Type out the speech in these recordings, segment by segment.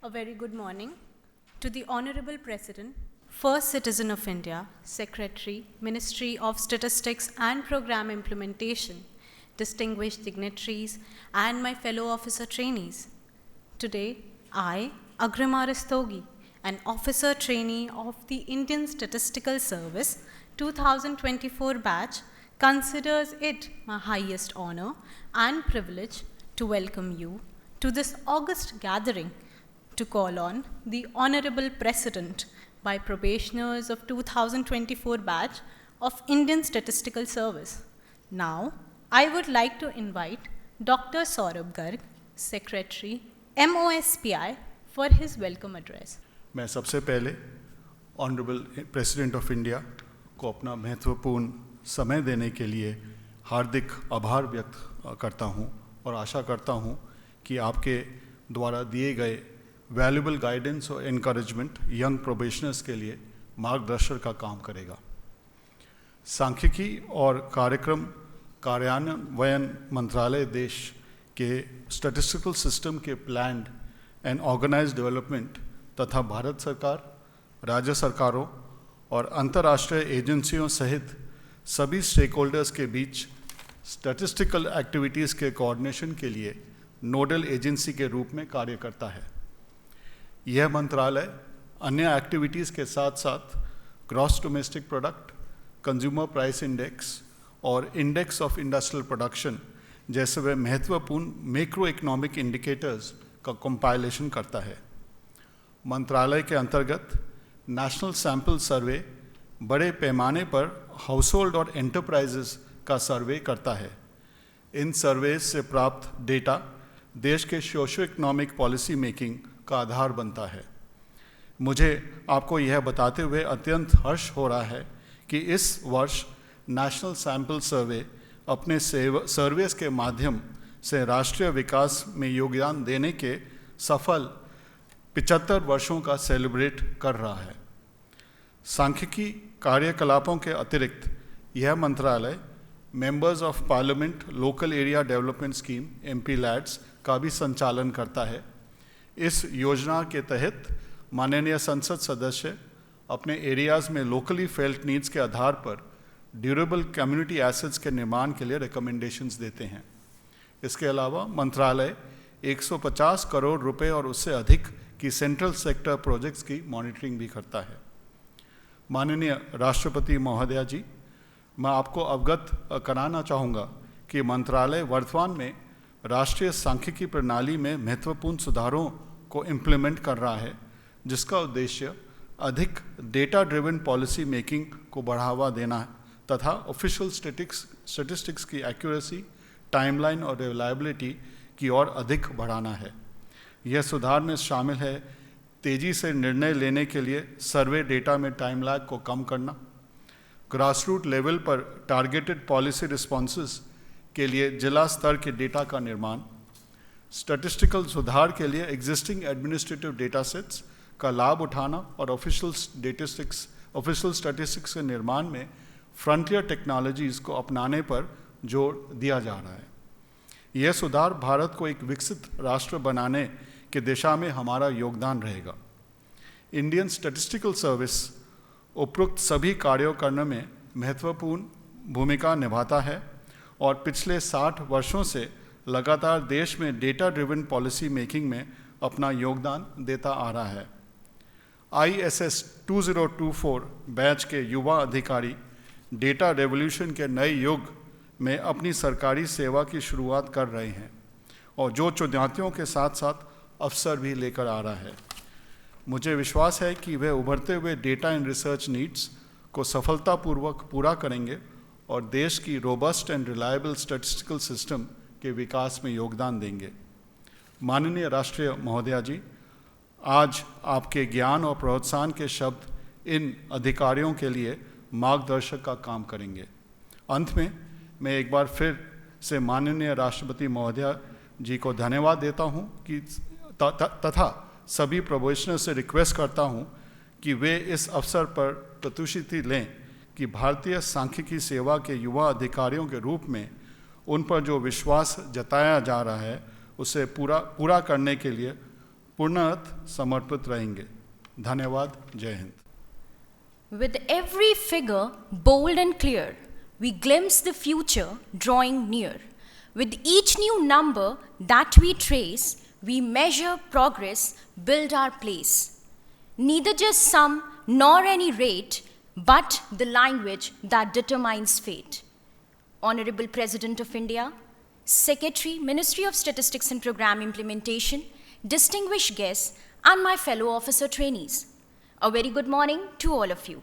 A very good morning to the Honorable President, First Citizen of India, Secretary, Ministry of Statistics and Program Implementation, distinguished dignitaries, and my fellow officer trainees. Today, I, Agrima Rastogi, an officer trainee of the Indian Statistical Service 2024 batch, considers it my highest honor and privilege to welcome you to this august gathering to call on the Honorable President by probationers of 2024 batch of Indian Statistical Service. Now, I would like to invite Dr. Saurabh Garg, Secretary, MOSPI, for his welcome address. मैं सबसे पहले honourable president of India को अपना महत्वपूर्ण समय देने के लिए हार्दिक आभार व्यक्त करता हूं और आशा करता हूं कि आपके द्वारा दिए गए वैल्यूबल गाइडेंस और एनकरेजमेंट यंग प्रोबेशनर्स के लिए मार्गदर्शन का काम करेगा। सांख्यिकी और कार्यक्रम कार्यान्वयन मंत्रालय देश के स्टैटिस्टिकल सिस्टम के प्लान्ड एंड ऑर्गेनाइज्ड डेवलपमेंट तथा भारत सरकार, राज्य सरकारों और अंतर्राष्ट्रीय एजेंसियों सहित सभी स्टेक होल्डर्स के बीच स्टैटिस्टिकल एक्टिविटीज़ के कोऑर्डिनेशन के लिए नोडल एजेंसी के रूप में कार्य करता है। यह मंत्रालय अन्य एक्टिविटीज़ के साथ साथ gross domestic product, consumer price index और इंडेक्स ऑफ इंडस्ट्रियल प्रोडक्शन जैसे वे महत्वपूर्ण मैक्रो इकोनॉमिक इंडिकेटर्स का कंपाइलेशन करता है। मंत्रालय के अंतर्गत नेशनल सैंपल सर्वे बड़े पैमाने पर हाउसहोल्ड और एंटरप्राइजेस का सर्वे करता है। इन सर्वेज से प्राप्त डेटा देश के सोशो इकोनॉमिक पॉलिसी मेकिंग का आधार बनता है। मुझे आपको यह बताते हुए अत्यंत हर्ष हो रहा है कि इस वर्ष नेशनल सैंपल सर्वे अपने सर्वेस के माध्यम से राष्ट्रीय विकास में योगदान देने के सफल 75 वर्षों का सेलिब्रेट कर रहा है। सांख्यिकी कार्यकलापों के अतिरिक्त यह मंत्रालय members of parliament local area development scheme MPLADS का भी संचालन करता है। इस योजना के तहत माननीय संसद सदस्य अपने एरियाज़ में लोकली फेल्ट नीड्स के आधार पर ड्यूरेबल कम्युनिटी एसेट्स के निर्माण के लिए रिकमेंडेशंस देते हैं। इसके अलावा मंत्रालय 150 करोड़ रुपए और उससे अधिक की सेंट्रल सेक्टर प्रोजेक्ट्स की मॉनिटरिंग भी करता है। माननीय राष्ट्रपति महोदया जी, मैं आपको अवगत कराना चाहूँगा कि मंत्रालय वर्तमान में राष्ट्रीय सांख्यिकी प्रणाली में महत्वपूर्ण सुधारों को इम्प्लीमेंट कर रहा है, जिसका उद्देश्य अधिक डेटा ड्रिवन पॉलिसी मेकिंग को बढ़ावा देना तथा ऑफिशियल स्टैटिस्टिक्स की एक्यूरेसी, टाइमलाइन और रिलायबिलिटी की ओर अधिक बढ़ाना है। यह सुधार में शामिल है तेज़ी से निर्णय लेने के लिए सर्वे डेटा में टाइम लैग को कम करना, ग्रासरूट लेवल पर टारगेटेड पॉलिसी रिस्पॉन्सेस के लिए जिला स्तर के डेटा का निर्माण, स्टैटिस्टिकल सुधार के लिए एग्जिस्टिंग एडमिनिस्ट्रेटिव डेटा सेट्स का लाभ उठाना और ऑफिशियल स्टैटिस्टिक्स के निर्माण में फ्रंटियर टेक्नोलॉजीज़ को अपनाने पर जोर दिया जा रहा है। यह सुधार भारत को एक विकसित राष्ट्र बनाने की दिशा में हमारा योगदान रहेगा। इंडियन स्टैटिस्टिकल सर्विस उपरोक्त सभी कार्यों करने में महत्वपूर्ण भूमिका निभाता है और पिछले 60 वर्षों से लगातार देश में डेटा ड्रिवन पॉलिसी मेकिंग में अपना योगदान देता आ रहा है। ISS 2024 बैच के युवा अधिकारी डेटा रेवोल्यूशन के नए युग में अपनी सरकारी सेवा की शुरुआत कर रहे हैं और जो चुनौतियों के साथ साथ अवसर भी लेकर आ रहा है। मुझे विश्वास है कि वे उभरते हुए डेटा एंड रिसर्च नीड्स को सफलतापूर्वक पूरा करेंगे और देश की robust and reliable statistical system के विकास में योगदान देंगे। माननीय राष्ट्रीय महोदया जी, आज आपके ज्ञान और प्रोत्साहन के शब्द इन अधिकारियों के लिए मार्गदर्शक का काम करेंगे। अंत में मैं एक बार फिर से माननीय राष्ट्रपति महोदया जी को धन्यवाद देता हूं कि तथा सभी प्रोबेशनर से रिक्वेस्ट करता हूं कि वे इस अवसर पर प्रतिष्ठिति लें कि भारतीय सांख्यिकी सेवा के युवा अधिकारियों के रूप में उन पर जो विश्वास जताया जा रहा है उसे पूरा करने के लिए पूर्णतः समर्पित रहेंगे। धन्यवाद। जय Hind. With every figure bold and clear, we glimpse the future drawing near. With each new number that we trace, we measure progress, build our place. Neither just sum nor any rate, but the language that determines fate. Honorable President of India, Secretary, Ministry of Statistics and Program Implementation, distinguished guests, and my fellow officer trainees. A very good morning to all of you.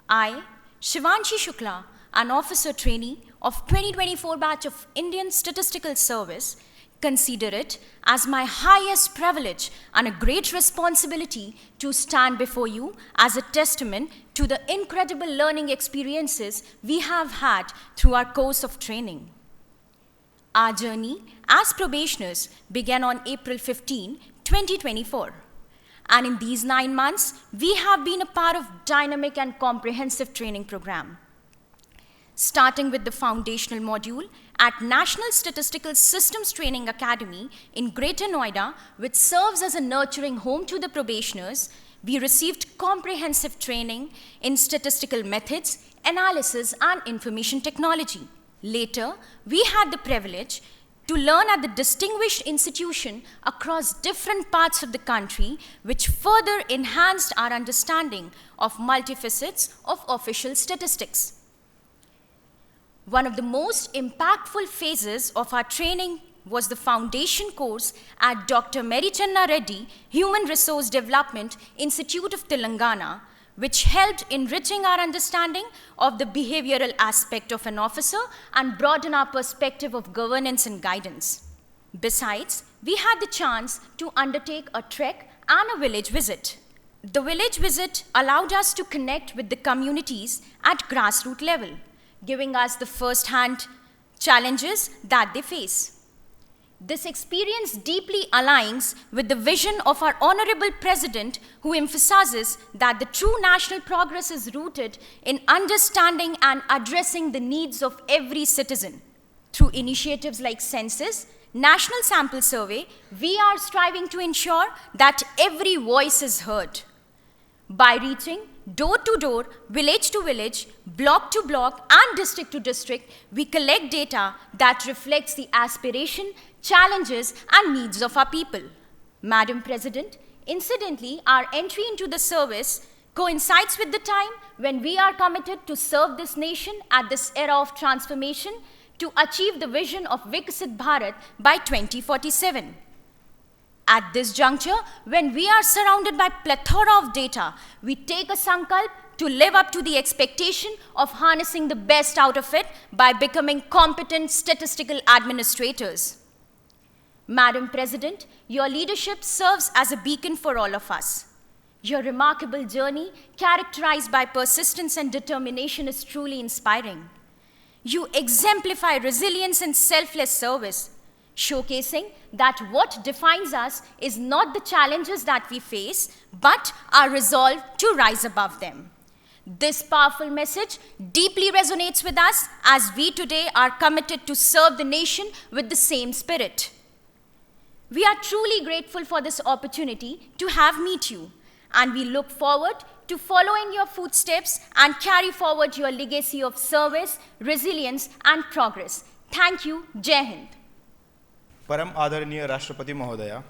I, Shivanshi Shukla, an officer trainee of 2024 batch of Indian Statistical Service, consider it as my highest privilege and a great responsibility to stand before you as a testament to the incredible learning experiences we have had through our course of training. Our journey as probationers began on April 15, 2024. And in these 9 months, we have been a part of dynamic and comprehensive training program. Starting with the foundational module at National Statistical Systems Training Academy in Greater Noida, which serves as a nurturing home to the probationers, we received comprehensive training in statistical methods, analysis, and information technology. Later, we had the privilege to learn at the distinguished institution across different parts of the country, which further enhanced our understanding of multifacets of official statistics. One of the most impactful phases of our training was the foundation course at Dr. Merichanna Reddy Human Resource Development Institute of Telangana, which helped enriching our understanding of the behavioral aspect of an officer and broaden our perspective of governance and guidance. Besides, we had the chance to undertake a trek and a village visit. The village visit allowed us to connect with the communities at grassroots level, giving us the first-hand challenges that they face. This experience deeply aligns with the vision of our Honorable President, who emphasizes that the true national progress is rooted in understanding and addressing the needs of every citizen. Through initiatives like Census, National Sample Survey, we are striving to ensure that every voice is heard. By reaching door to door, village to village, block to block, and district to district, we collect data that reflects the aspiration, challenges, and needs of our people. Madam President, incidentally, our entry into the service coincides with the time when we are committed to serve this nation at this era of transformation to achieve the vision of Viksit Bharat by 2047. At this juncture, when we are surrounded by plethora of data, we take a sankalp to live up to the expectation of harnessing the best out of it by becoming competent statistical administrators. Madam President, your leadership serves as a beacon for all of us. Your remarkable journey, characterized by persistence and determination, is truly inspiring. You exemplify resilience and selfless service, showcasing that what defines us is not the challenges that we face, but our resolve to rise above them. This powerful message deeply resonates with us as we today are committed to serve the nation with the same spirit. We are truly grateful for this opportunity to have met you, and we look forward to follow in your footsteps and carry forward your legacy of service, resilience, and progress. Thank you. Jai Hind. परम आदरणीय राष्ट्रपति महोदया,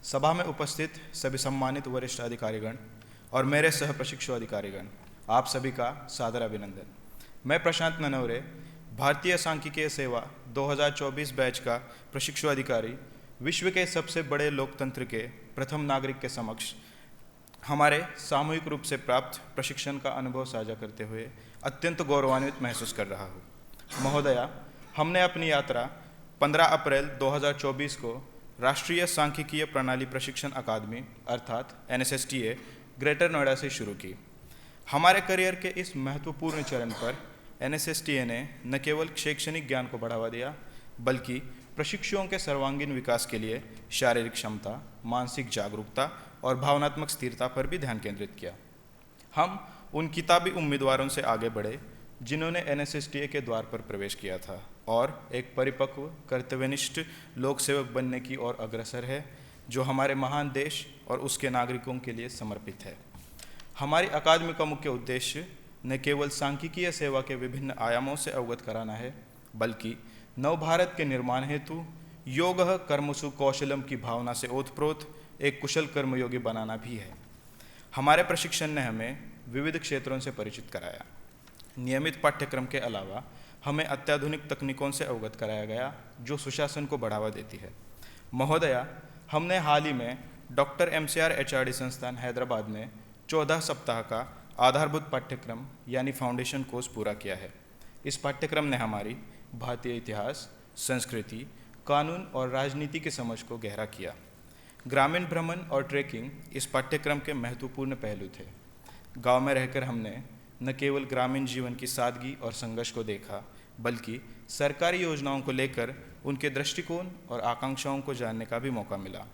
सभा में उपस्थित सभी सम्मानित वरिष्ठ अधिकारीगण और मेरे सह प्रशिक्षु अधिकारीगण, आप सभी का सादर अभिनंदन। मैं प्रशांत ननवरे, भारतीय सांख्यिकीय सेवा 2024 बैच का प्रशिक्षु अधिकारी, विश्व के सबसे बड़े लोकतंत्र के प्रथम नागरिक के समक्ष हमारे सामूहिक रूप से प्राप्त प्रशिक्षण का अनुभव साझा करते हुए अत्यंत गौरवान्वित महसूस कर रहा हूँ। महोदया, हमने अपनी यात्रा 15 अप्रैल 2024 को राष्ट्रीय सांख्यिकीय प्रणाली प्रशिक्षण अकादमी अर्थात NSSTA ग्रेटर नोएडा से शुरू की। हमारे करियर के इस महत्वपूर्ण चरण पर NSSTA ने न केवल शैक्षणिक ज्ञान को बढ़ावा दिया, बल्कि प्रशिक्षुओं के सर्वांगीण विकास के लिए शारीरिक क्षमता, मानसिक जागरूकता और भावनात्मक स्थिरता पर भी ध्यान केंद्रित किया। हम उन किताबी उम्मीदवारों से आगे बढ़े जिन्होंने NSSTA के द्वार पर प्रवेश किया था और एक परिपक्व कर्तव्यनिष्ठ लोक सेवक बनने की ओर अग्रसर है, जो हमारे महान देश और उसके नागरिकों के लिए समर्पित है। हमारी अकादमी का मुख्य उद्देश्य न केवल सांख्यिकीय सेवा के विभिन्न आयामों से अवगत कराना है, बल्कि नव भारत के निर्माण हेतु योगः कर्मसु कौशलम की भावना से ओतप्रोत एक कुशल कर्मयोगी बनाना भी है। हमारे प्रशिक्षण ने हमें विविध क्षेत्रों से परिचित कराया। नियमित पाठ्यक्रम के अलावा हमें अत्याधुनिक तकनीकों से अवगत कराया गया जो सुशासन को बढ़ावा देती है। महोदया, हमने हाल ही में डॉक्टर MCR HRD संस्थान हैदराबाद में 14 सप्ताह का आधारभूत पाठ्यक्रम यानी फाउंडेशन कोर्स पूरा किया है। इस पाठ्यक्रम ने हमारी भारतीय इतिहास, संस्कृति, कानून और राजनीति की समझ को गहरा किया। ग्रामीण भ्रमण और ट्रैकिंग इस पाठ्यक्रम के महत्वपूर्ण पहलू थे। गांव में रहकर हमने न केवल ग्रामीण जीवन की सादगी और संघर्ष को देखा, बल्कि सरकारी योजनाओं को लेकर उनके दृष्टिकोण और आकांक्षाओं को जानने का भी मौका मिला।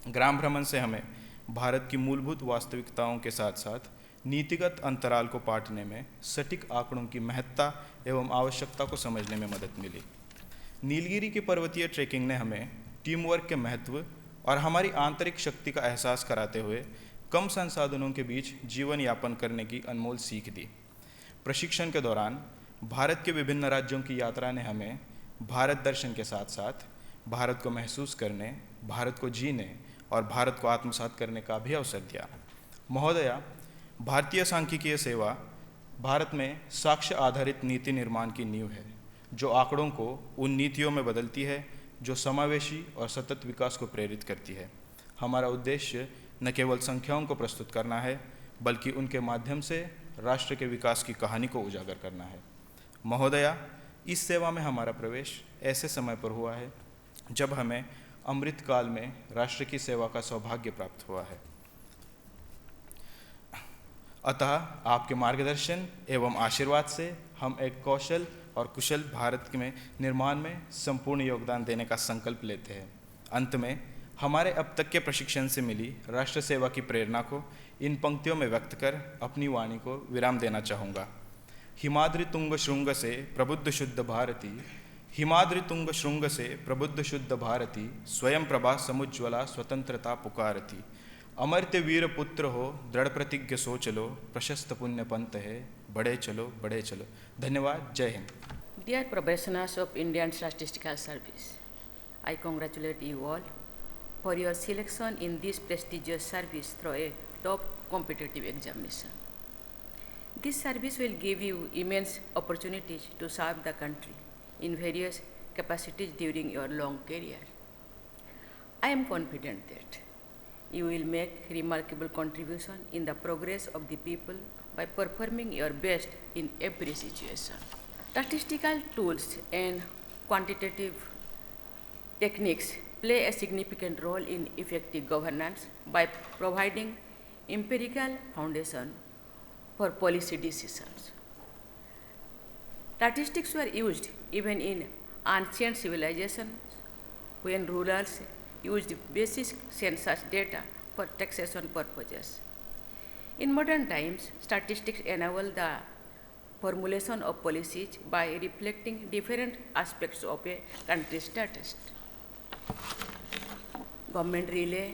ग्राम भ्रमण से हमें भारत की मूलभूत वास्तविकताओं के साथ साथ नीतिगत अंतराल को पाटने में सटीक आंकड़ों की महत्ता एवं आवश्यकता को समझने में मदद मिली। नीलगिरी की पर्वतीय ट्रैकिंग ने हमें टीम वर्क के महत्व और हमारी आंतरिक शक्ति का एहसास कराते हुए कम संसाधनों के बीच जीवन यापन करने की अनमोल सीख दी। प्रशिक्षण के दौरान भारत के विभिन्न राज्यों की यात्रा ने हमें भारत दर्शन के साथ साथ भारत को महसूस करने, भारत को जीने और भारत को आत्मसात करने का भी अवसर दिया। महोदया, भारतीय सांख्यिकीय सेवा भारत में साक्ष्य आधारित नीति निर्माण की नींव है, जो आंकड़ों को उन नीतियों में बदलती है जो समावेशी और सतत विकास को प्रेरित करती है। हमारा उद्देश्य न केवल संख्याओं को प्रस्तुत करना है, बल्कि उनके माध्यम से राष्ट्र के विकास की कहानी को उजागर करना है। महोदया, इस सेवा में हमारा प्रवेश ऐसे समय पर हुआ है जब हमें अमृत काल में राष्ट्र की सेवा का सौभाग्य प्राप्त हुआ है। अतः आपके मार्गदर्शन एवं आशीर्वाद से हम एक कौशल और कुशल भारत में निर्माण में संपूर्ण योगदान देने का संकल्प लेते हैं। अंत में हमारे अब तक के प्रशिक्षण से मिली राष्ट्र सेवा की प्रेरणा को इन पंक्तियों में व्यक्त कर अपनी वाणी को विराम देना चाहूँगा। हिमाद्रि तुंग श्रृंग से प्रबुद्ध शुद्ध भारती, हिमाद्रि तुंग श्रृंग से प्रबुद्ध शुद्ध भारती, स्वयं प्रभा समुज्ज्वला स्वतंत्रता पुकारती। अमर्त्य वीर पुत्र हो, दृढ़ प्रतिज्ञ सो चलो, प्रशस्त पुण्य पंथ है, बढ़े चलो बढ़े चलो। धन्यवाद। जय Hind. Dear probationers of Indian Statistical Service, I congratulate you all for your selection in this prestigious service through a top competitive examination. This service will give you immense opportunities to serve the country in various capacities during your long career. I am confident that you will make remarkable contribution in the progress of the people by performing your best in every situation. Statistical tools and quantitative techniques play a significant role in effective governance by providing empirical foundation for policy decisions. Statistics were used even in ancient civilizations when rulers used basic census data for taxation purposes. In modern times, statistics enable the formulation of policies by reflecting different aspects of a country's status. Government rely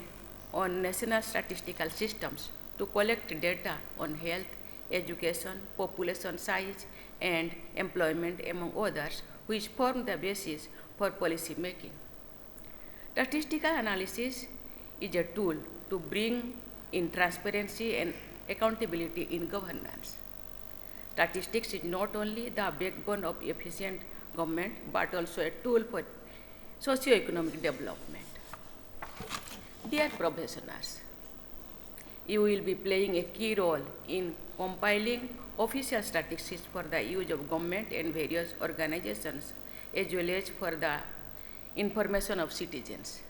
on national statistical systems to collect data on health, education, population size, and employment, among others, which form the basis for policy making. Statistical analysis is a tool to bring in transparency and accountability in governance. Statistics is not only the backbone of efficient government, but also a tool for socio-economic development. Dear professionals, you will be playing a key role in compiling official statistics for the use of government and various organizations, as well as for the information of citizens.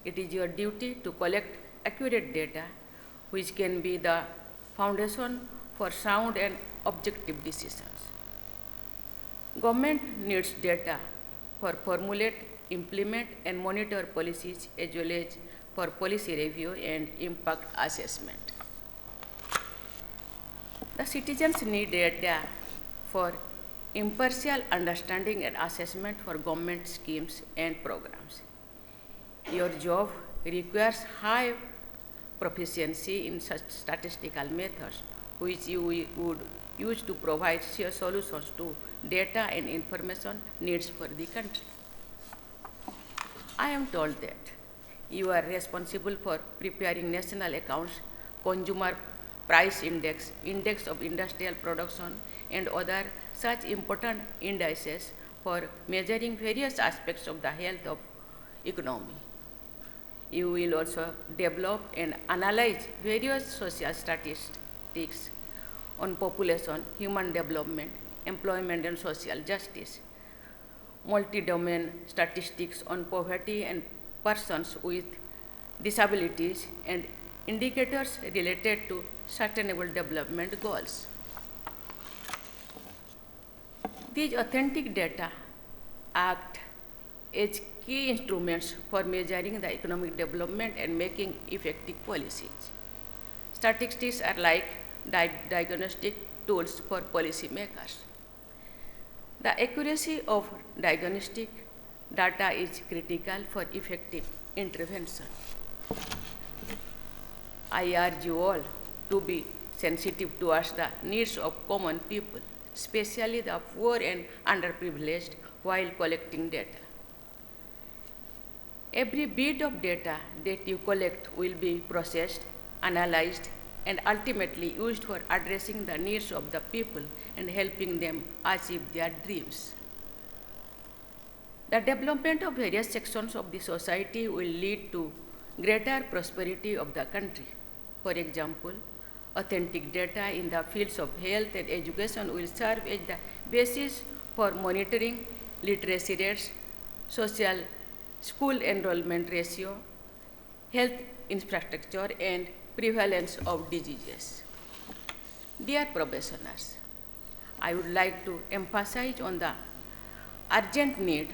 It is your duty to collect accurate data, which can be the foundation for sound and objective decisions. Government needs data for formulate, implement, and monitor policies, as well as for policy review and impact assessment. The citizens need data for impartial understanding and assessment for government schemes and programs. Your job requires high proficiency in such statistical methods, which you would use to provide solutions to data and information needs for the country. I am told that you are responsible for preparing national accounts, consumer price index, index of industrial production, and other such important indices for measuring various aspects of the health of economy. You will also develop and analyze various social statistics on population, human development, employment and social justice, multi-domain statistics on poverty and persons with disabilities, and indicators related to sustainable development goals. These authentic data act as key instruments for measuring the economic development and making effective policies. Statistics are like diagnostic tools for policymakers. The accuracy of diagnostic data is critical for effective intervention. I urge you all to be sensitive towards the needs of common people, especially the poor and underprivileged, while collecting data. Every bit of data that you collect will be processed, analyzed, and ultimately used for addressing the needs of the people and helping them achieve their dreams. The development of various sections of the society will lead to greater prosperity of the country. For example, authentic data in the fields of health and education will serve as the basis for monitoring literacy rates, social school enrollment ratio, health infrastructure, and prevalence of diseases. Dear professionals, I would like to emphasize on the urgent need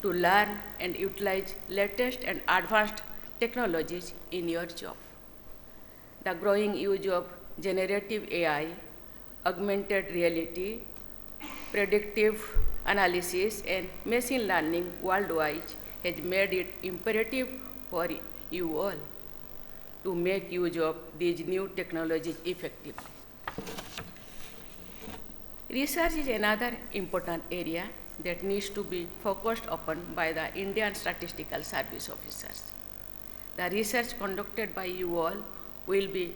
to learn and utilize latest and advanced technologies in your job. The growing use of generative AI, augmented reality, predictive analysis, and machine learning worldwide has made it imperative for you all to make use of these new technologies effectively. Research is another important area that needs to be focused upon by the Indian Statistical Service officers. The research conducted by you all will be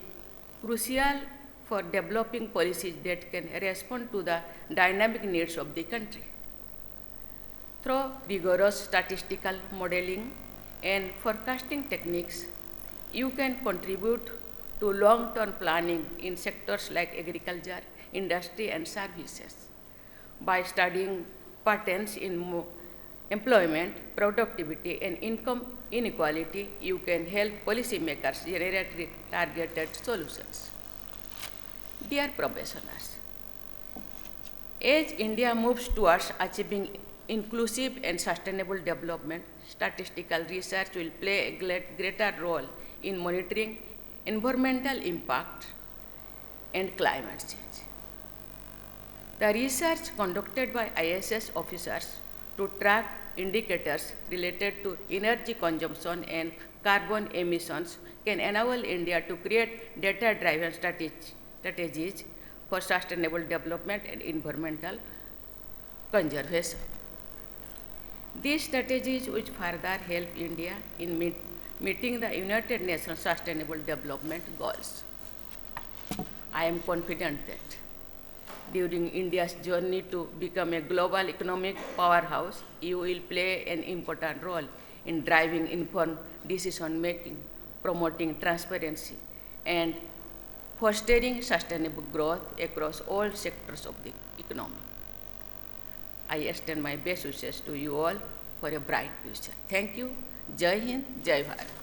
crucial for developing policies that can respond to the dynamic needs of the country. Through rigorous statistical modeling and forecasting techniques, you can contribute to long-term planning in sectors like agriculture, industry, and services. By studying patterns in employment, productivity, and income inequality, you can help policymakers generate targeted solutions. Dear professionals, as India moves towards achieving inclusive and sustainable development, statistical research will play a greater role in monitoring environmental impact and climate change. The research conducted by ISS officers to track indicators related to energy consumption and carbon emissions can enable India to create data-driven strategies for sustainable development and environmental conservation. These strategies will further help India in meeting the United Nations Sustainable Development Goals. I am confident that during India's journey to become a global economic powerhouse, you will play an important role in driving informed decision-making, promoting transparency, and fostering sustainable growth across all sectors of the economy. I extend my best wishes to you all for a bright future. Thank you. Jai Hind, Jai Bharat.